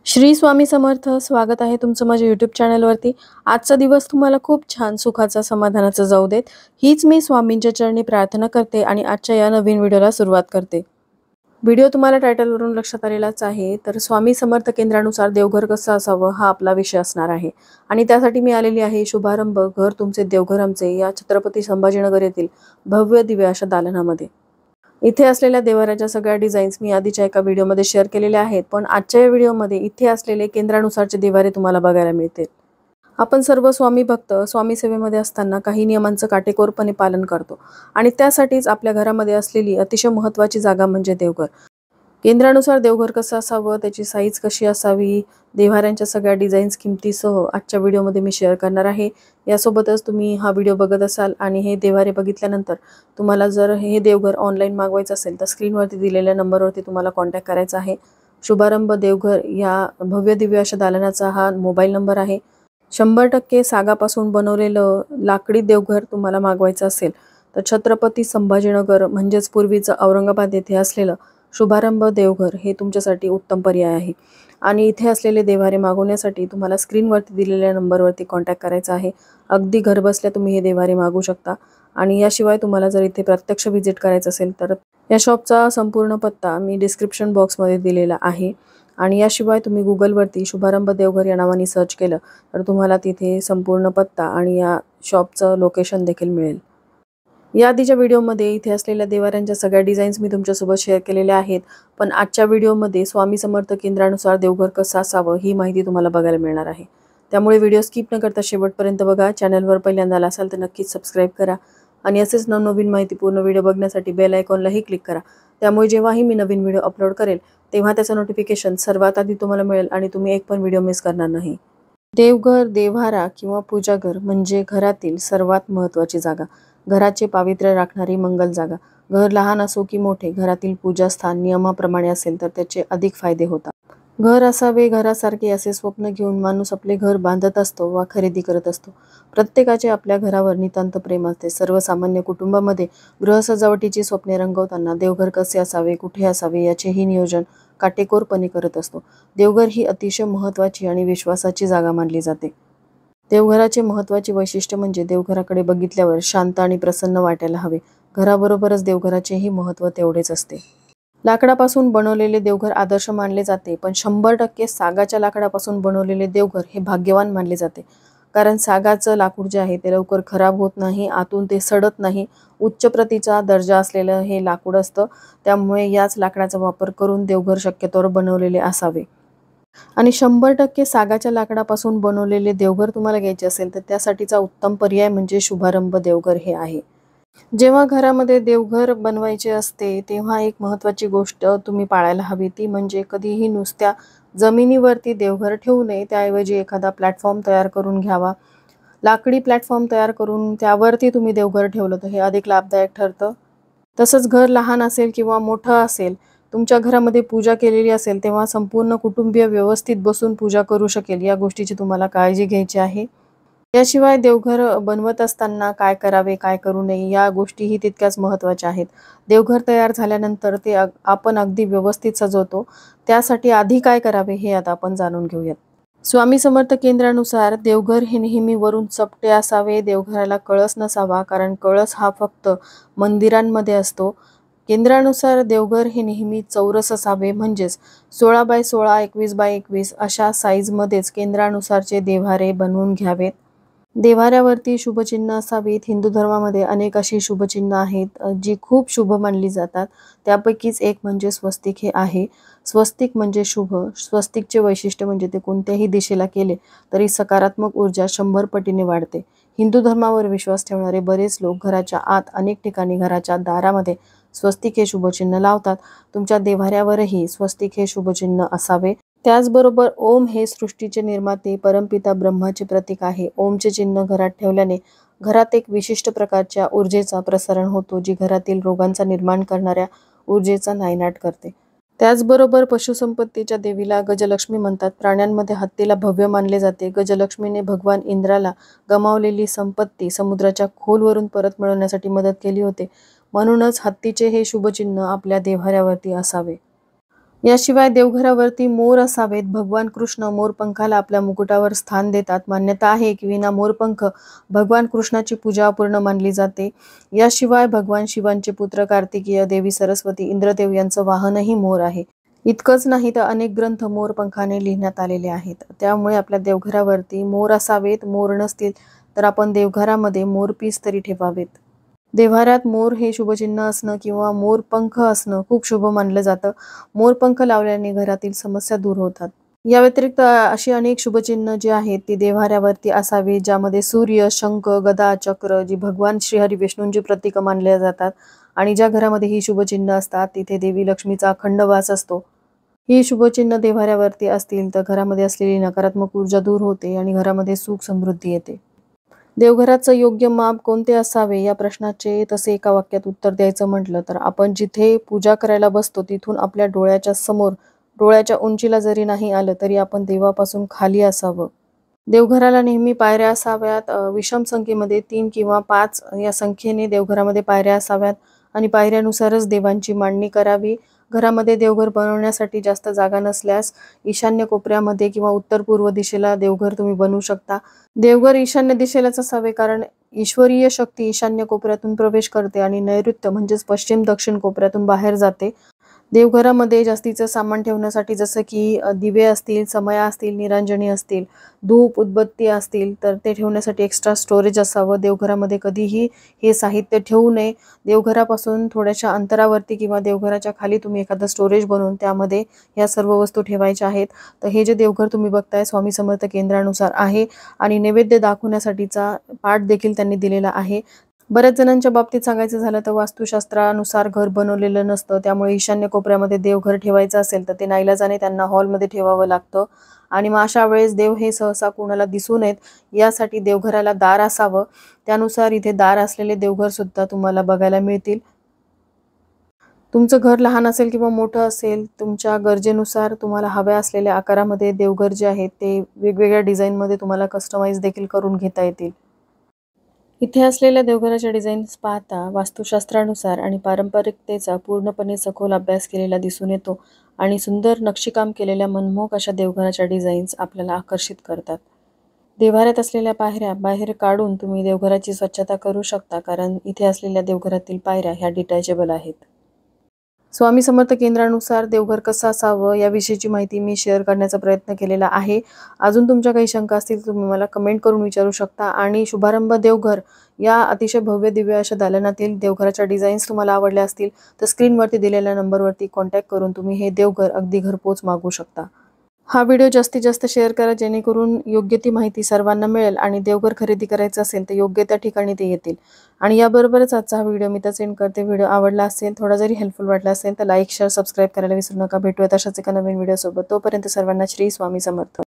श्री स्वामी समर्थ. स्वागत आहे तुमचं माझ्या यूट्यूब चॅनलवरती. आजचा दिवस तुम्हाला खूप छान सुखाचा समाधानाचा जाऊ देत, हीच मी स्वामींच्या चरणी प्रार्थना करते आणि आजच्या या नवीन व्हिडिओला सुरुवात करते. व्हिडिओ तुम्हाला टायटलवरून लक्षात आलेलाच आहे. तर स्वामी समर्थ केंद्रानुसार देवघर कसं असावं हा आपला विषय असणार आहे. आणि त्यासाठी मी आलेली आहे शुभारंभ घर तुमचे देवघर आमचे या छत्रपती संभाजीनगर येथील भव्य दिव्य अशा दालनामध्ये. इथे असलेल्या देवाऱ्याच्या सगळ्या डिझाईन्स मी आधीच्या एका व्हिडिओमध्ये शेअर केलेल्या आहेत, पण आजच्या या व्हिडिओमध्ये इथे असलेले केंद्रानुसारचे देवारे तुम्हाला बघायला मिळतील. आपण सर्व स्वामी भक्त स्वामी सेवेमध्ये असताना काही नियमांचं काटेकोरपणे पालन करतो आणि त्यासाठीच आपल्या घरामध्ये असलेली अतिशय महत्त्वाची जागा म्हणजे देवघर. केंद्रानुसार देवघर कसं असावं, त्याची साईज कशी असावी, देव्हाऱ्यांच्या सगळ्या डिझाईन्स किमतीसह आजच्या व्हिडिओमध्ये मी शेअर करणार आहे. यासोबतच तुम्ही हा व्हिडिओ बघत असाल आणि हे देव्हारे बघितल्यानंतर तुम्हाला जर हे देवघर ऑनलाईन मागवायचं असेल तर स्क्रीनवरती दिलेल्या नंबरवरती तुम्हाला कॉन्टॅक्ट करायचा आहे. शुभारंभ देवघर या भव्य दिव्य अशा दालनाचा हा मोबाईल नंबर आहे. 100% सागापासून बनवलेलं लाकडी देवघर तुम्हाला मागवायचं असेल तर छत्रपती संभाजीनगर म्हणजेच पूर्वीचं औरंगाबाद येथे असलेलं शुभारंभ देवघर हे तुमच्यासाठी उत्तम पर्याय आहे. आणि इथे असलेले देवारे मागवण्यासाठी तुम्हाला स्क्रीनवरती दिलेल्या नंबरवरती कॉन्टॅक्ट करायचा आहे. अगदी घरबसल्या तुम्ही हे देवारे मागवू शकता. आणि याशिवाय तुम्हाला जर इथे प्रत्यक्ष व्हिजिट करायचं असेल तर या शॉपचा संपूर्ण पत्ता मी डिस्क्रिप्शन बॉक्समध्ये दिलेला आहे. आणि याशिवाय तुम्ही गुगलवरती शुभारंभ देवघर या नावाने सर्च केलं तर तुम्हाला तिथे संपूर्ण पत्ता आणि या शॉपचं लोकेशन देखील मिळेल. या आधीच्या व्हिडिओमध्ये इथे असलेल्या देवाऱ्यांच्या सगळ्या डिझाईन्स मी तुमच्यासोबत शेअर केलेल्या आहेत, पण आजच्या व्हिडिओमध्ये स्वामी समर्थ केंद्रानुसार देवघर कसं असावं ही माहिती तुम्हाला बघायला मिळणार आहे. त्यामुळे व्हिडिओ स्किप न करता शेवटपर्यंत बघा. चॅनलवर पहिल्यांदा आला असाल तर नक्कीच सबस्क्राईब करा आणि असेच नवनवीन माहितीपूर्ण व्हिडिओ बघण्यासाठी बेल आयकॉनलाही क्लिक करा. त्यामुळे जेव्हाही मी नवीन व्हिडिओ अपलोड करेल तेव्हा त्याचं नोटिफिकेशन सर्वात आधी तुम्हाला मिळेल आणि तुम्ही एक पण व्हिडिओ मिस करणार नाही. देवघर, देव्हारा किंवा पूजाघर म्हणजे घरातील सर्वात महत्त्वाची जागा, घराचे पावित्र्य राखणारी मंगल जागा. घर लहान असो की मोठे, घरातील पूजास्थान नियमाप्रमाणे असेल तर त्याचे अधिक फायदे होतात. घर असावे घरासारखे असे स्वप्न घेऊन माणूस आपले घर बांधत असतो वा खरेदी करत असतो. प्रत्येकाचे आपल्या घरावर नितांत प्रेम असते. सर्वसामान्य कुटुंबामध्ये गृहसजावटीची स्वप्ने रंगवताना देवघर कसे असावे, कुठे असावे याचेही नियोजन काटेकोरपणे करत असतो. देवघर ही अतिशय महत्त्वाची आणि विश्वासाची जागा मानली जाते. देवघराचे महत्त्वाचे वैशिष्ट्य म्हणजे देवघराकडे बघितल्यावर शांत आणि प्रसन्न वाटायला हवे. घराबरोबरच देवघराचेही महत्त्व तेवढेच असते. लाकडापासून बनवलेले देवघर आदर्श मानले जाते, पण 100% सागाच्या लाकडापासून बनवलेले देवघर हे भाग्यवान मानले जाते. कारण सागाचं लाकूड जे आहे ते लवकर खराब होत नाही, आतून ते सडत नाही. उच्च प्रतीचा दर्जा असलेलं हे लाकूड असतं. त्यामुळे याच लाकडाचा वापर करून देवघर शक्यतोवर बनवलेले असावे. आणि 100% सागाच्या लाकडापासून बनवलेले देवघर तुम्हाला घ्यायचे असेल तर त्यासाठीचा उत्तम पर्याय म्हणजे शुभारंभ देवघर हे आहे. जेव्हा घरामध्ये देवघर बनवायचे असते तेव्हा एक महत्त्वाची गोष्ट तुम्ही पाळायला हवी, ती म्हणजे कधीही नुसत्या जमिनीवरती देवघर ठेवू नये. त्याऐवजी एखादा प्लॅटफॉर्म तयार करून घ्यावा. लाकडी प्लॅटफॉर्म तयार करून त्यावरती तुम्ही देवघर ठेवलं तर हे अधिक लाभदायक ठरतं. तसंच घर लहान असेल किंवा मोठं असेल, तुमच्या घरामध्ये पूजा केलेली असेल तेव्हा संपूर्ण कुटुंबीय व्यवस्थित बसून पूजा करू शकेल या गोष्टीची तुम्हाला काळजी घ्यायची आहे. याशिवाय देवघर बनवत असताना काय करावे काय करू नये या गोष्टीही तितक्याच महत्त्वाच्या आहेत. देवघर तयार झाल्यानंतर ते आपण अगदी व्यवस्थित सजवतो, त्यासाठी आधी काय करावे हे आता आपण जाणून घेऊयात. स्वामी समर्थ केंद्रानुसार देवघर हे नेहमी वरून चपटे असावे. देवघराला कळस नसावा, कारण कळस हा फक्त मंदिरांमध्ये असतो. केंद्रानुसार देवघर हे नेहमी चौरस असावे, म्हणजेच 16x16, 21x21 अशा साईजमध्येच केंद्रानुसारचे देव्हारे बनवून घ्यावेत. देव्हाऱ्यावरती शुभचिन्ह असावीत. हिंदू धर्मामध्ये अनेक अशी शुभचिन्ह आहेत जी खूप शुभ मानली जातात. त्यापैकीच एक म्हणजे स्वस्तिक हे आहे. स्वस्तिक म्हणजे शुभ. स्वस्तिकचे वैशिष्ट्य म्हणजे ते कोणत्याही दिशेला केले तरी सकारात्मक ऊर्जा 100 पटीने वाढते. हिंदू धर्मावर विश्वास ठेवणारे बरेच लोक घराच्या आत अनेक ठिकाणी घराच्या दारामध्ये स्वस्तिक हे शुभचिन्ह लावतात. तुमच्या देव्हाऱ्यावरही स्वस्तिक हे शुभचिन्ह असावे. त्याचबरोबर ओम हे सृष्टीचे निर्माते परमपिता ब्रह्माचे प्रतीक आहे. ओमचे चिन्ह घरात ठेवल्याने घरात एक विशिष्ट प्रकारच्या ऊर्जेचा प्रसारण होतो, जी घरातील रोगांचा निर्माण करणाऱ्या ऊर्जेचा नायनाट करते. त्याचबरोबर पशुसंपत्तीच्या देवीला गजलक्ष्मी म्हणतात. प्राण्यांमध्ये हत्तीला भव्य मानले जाते. गजलक्ष्मीने भगवान इंद्राला गमावलेली संपत्ती समुद्राच्या खोलवरून परत मिळवण्यासाठी मदत केली होती. म्हणूनच हत्तीचे हे शुभचिन्ह आपल्या देव्हाऱ्यावरती असावे. याशिवाय देवघरावरती मोर असावेत. भगवान कृष्ण मोरपंखाला आपल्या मुकुटावर स्थान देतात. मान्यता आहे की विना मोरपंख भगवान कृष्णाची पूजा अपूर्ण मानली जाते. याशिवाय भगवान शिवांचे पुत्र कार्तिकेय, देवी सरस्वती, इंद्रदेव यांचं वाहनही मोर आहे. इतकंच नाही तर अनेक ग्रंथ मोरपंखाने लिहिण्यात आलेले आहेत. त्यामुळे आपल्या देवघरावरती मोर असावेत. मोर नसतील तर आपण देवघरामध्ये मोरपीस तरी ठेवावेत. देव्हाऱ्यात मोर हे शुभचिन्ह असणं किंवा मोरपंख असणं खूप शुभ मानलं जातं. मोरपंख लावल्याने घरातील समस्या दूर होतात. या व्यतिरिक्त अशी अनेक शुभचिन्ह जी आहेत ती देव्हाऱ्यावरती असावी, ज्यामध्ये सूर्य, शंख, गदा, चक्र जी भगवान श्रीहरी विष्णूंची प्रतीक मानल्या जातात. आणि ज्या घरामध्ये ही शुभचिन्ह असतात तिथे देवी लक्ष्मीचा अखंड वास असतो. ही शुभचिन्ह देव्हाऱ्यावरती असतील तर घरामध्ये असलेली नकारात्मक ऊर्जा दूर होते आणि घरामध्ये सुख समृद्धी येते. देवघराचं योग्य माप कोणते असावे या प्रश्नाचे तसे एका वाक्यात उत्तर द्यायचं म्हटलं तर आपण जिथे पूजा करायला बसतो तिथून आपल्या डोळ्याच्या समोर, डोळ्याच्या उंचीला जरी नाही आलं तरी आपण देवापासून खाली असावं. देवघराला नेहमी पायऱ्या असाव्यात. विषम संख्येमध्ये 3 किंवा 5 या संख्येने देवघरामध्ये पायऱ्या असाव्यात आणि पायऱ्यानुसारच देवांची मांडणी करावी. घरामध्ये देवघर बनवण्यासाठी जास्त जागा नसल्यास ईशान्य कोपऱ्यामध्ये किंवा उत्तर पूर्व दिशेला देवघर तुम्ही बनवू शकता. देवघर ईशान्य दिशेलाच असावे, कारण ईश्वरीय शक्ती ईशान्य कोपऱ्यातून प्रवेश करते आणि नैऋत्य म्हणजेच पश्चिम दक्षिण कोपऱ्यातून बाहेर जाते. देवघरामध्ये जास्तीचं सामान ठेवण्यासाठी जसं की दिवे असतील, समया असतील, निरांजनी असतील, धूप, उदबत्ती असतील तर ते ठेवण्यासाठी एक्स्ट्रा स्टोरेज असावं. देवघरामध्ये कधीही हे साहित्य ठेवू नये. देवघरापासून थोड्याशा अंतरावरती किंवा देवघराच्या खाली तुम्ही एखादं स्टोरेज बनवून त्यामध्ये ह्या सर्व वस्तू ठेवायच्या आहेत. तर हे जे देवघर तुम्ही बघताय स्वामी समर्थ केंद्रानुसार आहे आणि नैवेद्य दाखवण्यासाठीचा पाठ देखील त्यांनी दिलेला आहे. बऱ्याच जणांच्या बाबतीत सांगायचं झालं तर वास्तुशास्त्रानुसार घर बनवलेलं नसतं, त्यामुळे ईशान्य कोपऱ्यामध्ये देवघर ठेवायचं असेल तर ते नाईलाजाने त्यांना हॉलमध्ये ठेवावं लागतं. आणि मग अशा वेळेस देव हे सहसा कोणाला दिसू नयेत यासाठी देवघराला दार असावं. त्यानुसार इथे दार असलेले देवघर सुद्धा तुम्हाला बघायला मिळतील. तुमचं घर लहान असेल किंवा मोठं असेल, तुमच्या गरजेनुसार तुम्हाला हव्या असलेल्या आकारामध्ये देवघर जे आहेत ते वेगवेगळ्या डिझाईनमध्ये तुम्हाला कस्टमाइज देखील करून घेता येतील. इथे असलेल्या देवघराच्या डिझाईन्स पाहता वास्तुशास्त्रानुसार आणि पारंपरिकतेचा पूर्णपणे सखोल अभ्यास केलेला दिसून येतो आणि सुंदर नक्षीकाम केलेल्या मनमोहक अशा देवघराच्या डिझाईन्स आपल्याला आकर्षित करतात. देव्हाऱ्यात असलेल्या पायऱ्या बाहेर काढून तुम्ही देवघराची स्वच्छता करू शकता, कारण इथे असलेल्या देवघरातील पायऱ्या ह्या डिटॅचेबल आहेत. स्वामी समर्थ केंद्रानुसार देवघर कसं असावं याविषयीची माहिती मी शेअर करण्याचा प्रयत्न केलेला आहे. अजून तुमच्या काही शंका असतील तुम्ही मला कमेंट करून विचारू शकता. आणि शुभारंभ देवघर या अतिशय भव्य दिव्य अशा दालनातील देवघराच्या डिझाईन्स तुम्हाला आवडल्या असतील तर स्क्रीनवरती दिलेल्या नंबरवरती कॉन्टॅक्ट करून तुम्ही हे देवघर अगदी घरपोच मागवू शकता. हा व्हिडिओ जास्तीत जास्त शेअर करा, जेणेकरून योग्य ती माहिती सर्वांना मिळेल आणि देवघर खरेदी करायचं असेल तर योग्य त्या ठिकाणी ते येतील. आणि याबरोबरच आजचा हा व्हिडिओ मी तर सेंड करते. व्हिडिओ आवडला असेल, थोडा जरी हेल्पफुल वाटला असेल तर लाईक, शेअर, सबस्क्राईब करायला विसरू नका. भेटूयात अशाच एका नवीन व्हिडिओसोबत. तोपर्यंत सर्वांना श्री स्वामी समर्थ.